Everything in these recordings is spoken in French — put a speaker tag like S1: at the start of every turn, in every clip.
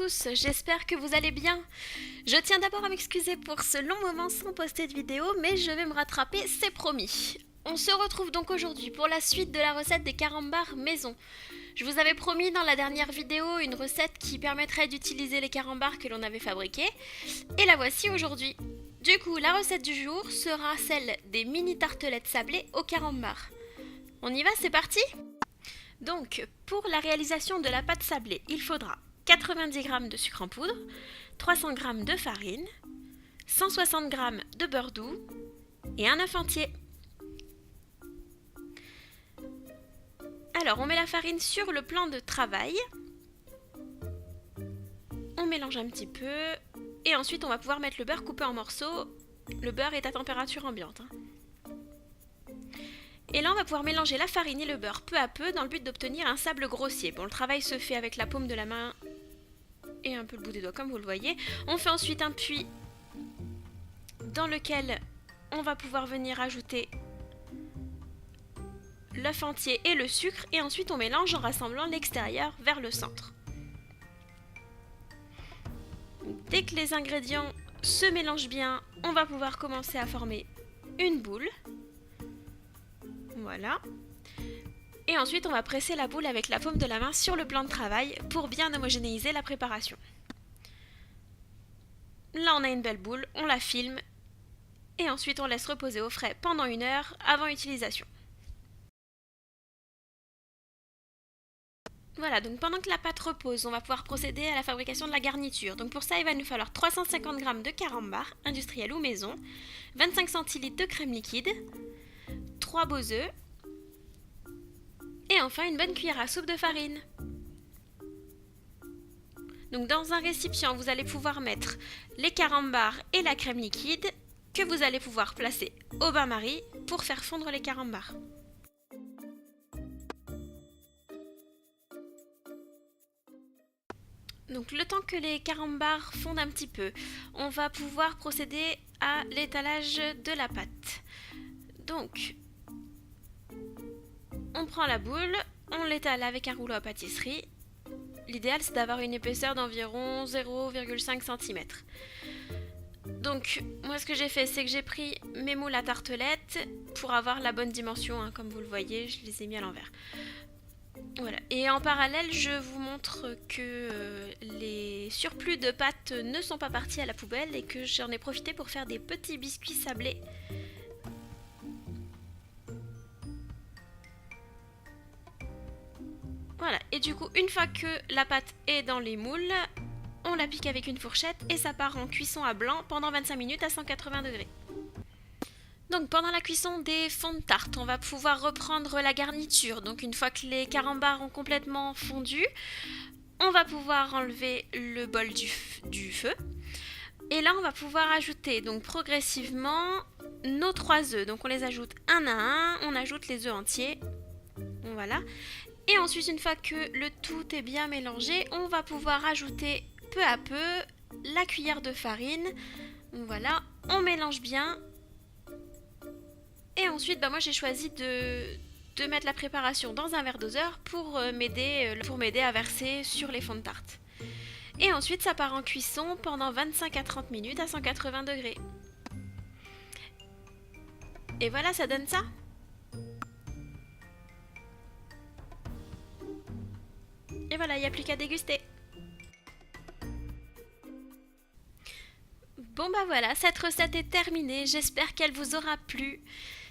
S1: tous, j'espère que vous allez bien. Je tiens d'abord à m'excuser pour ce long moment sans poster de vidéo, mais je vais me rattraper, c'est promis. On se retrouve donc aujourd'hui pour la suite de la recette des carambars maison. Je vous avais promis dans la dernière vidéo une recette qui permettrait d'utiliser les carambars que l'on avait fabriqués, et la voici aujourd'hui. Du coup, la recette du jour sera celle des mini tartelettes sablées au carambar. On y va, c'est parti ? Donc, pour la réalisation de la pâte sablée, il faudra 90 g de sucre en poudre, 300 g de farine, 160 g de beurre doux et un œuf entier. Alors, on met la farine sur le plan de travail, on mélange un petit peu et ensuite on va pouvoir mettre le beurre coupé en morceaux. Le beurre est à température ambiante. Et là, on va pouvoir mélanger la farine et le beurre peu à peu dans le but d'obtenir un sable grossier. Bon, le travail se fait avec la paume de la main et un peu le bout des doigts, comme vous le voyez. On fait ensuite un puits dans lequel on va pouvoir venir ajouter l'œuf entier et le sucre. Et ensuite, on mélange en rassemblant l'extérieur vers le centre. Dès que les ingrédients se mélangent bien, on va pouvoir commencer à former une boule. Voilà. Et ensuite, on va presser la boule avec la paume de la main sur le plan de travail pour bien homogénéiser la préparation. Là, on a une belle boule, on la filme et ensuite on laisse reposer au frais pendant 1 heure avant utilisation. Voilà, donc pendant que la pâte repose, on va pouvoir procéder à la fabrication de la garniture. Donc pour ça, il va nous falloir 350 g de carambar, industriel ou maison, 25 centilitres de crème liquide, 3 beaux œufs et enfin une bonne cuillère à soupe de farine. Donc dans un récipient, vous allez pouvoir mettre les carambars et la crème liquide que vous allez pouvoir placer au bain-marie pour faire fondre les carambars. Donc le temps que les carambars fondent un petit peu, on va pouvoir procéder à l'étalage de la pâte. Donc, on prend la boule, on l'étale avec un rouleau à pâtisserie. L'idéal, c'est d'avoir une épaisseur d'environ 0,5 cm. Donc, moi, ce que j'ai fait, c'est que j'ai pris mes moules à tartelettes pour avoir la bonne dimension, hein, comme vous le voyez, je les ai mis à l'envers. Voilà. Et en parallèle, je vous montre que les surplus de pâte ne sont pas partis à la poubelle et que j'en ai profité pour faire des petits biscuits sablés. Voilà, et du coup, une fois que la pâte est dans les moules, on la pique avec une fourchette et ça part en cuisson à blanc pendant 25 minutes à 180 degrés. Donc pendant la cuisson des fonds de tarte, on va pouvoir reprendre la garniture. Donc une fois que les carambars ont complètement fondu, on va pouvoir enlever le bol du feu. Et là, on va pouvoir ajouter donc progressivement nos 3 œufs. Donc on les ajoute un à un, on ajoute les œufs entiers. Voilà. Et ensuite, une fois que le tout est bien mélangé, on va pouvoir ajouter peu à peu la cuillère de farine. Voilà, on mélange bien. Et ensuite, moi j'ai choisi de mettre la préparation dans un verre doseur pour m'aider à verser sur les fonds de tarte. Et ensuite, ça part en cuisson pendant 25 à 30 minutes à 180 degrés. Et voilà, ça donne ça. Et voilà, il n'y a plus qu'à déguster. Bon voilà, cette recette est terminée, j'espère qu'elle vous aura plu.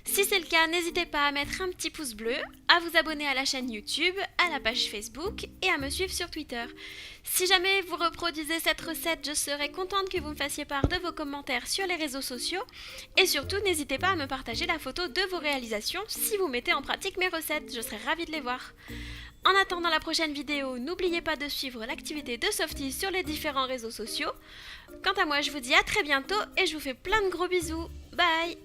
S1: Si c'est le cas, n'hésitez pas à mettre un petit pouce bleu, à vous abonner à la chaîne YouTube, à la page Facebook et à me suivre sur Twitter. Si jamais vous reproduisez cette recette, je serai contente que vous me fassiez part de vos commentaires sur les réseaux sociaux. Et surtout, n'hésitez pas à me partager la photo de vos réalisations si vous mettez en pratique mes recettes, je serai ravie de les voir. En attendant la prochaine vidéo, n'oubliez pas de suivre l'activité de Softy sur les différents réseaux sociaux. Quant à moi, je vous dis à très bientôt et je vous fais plein de gros bisous. Bye!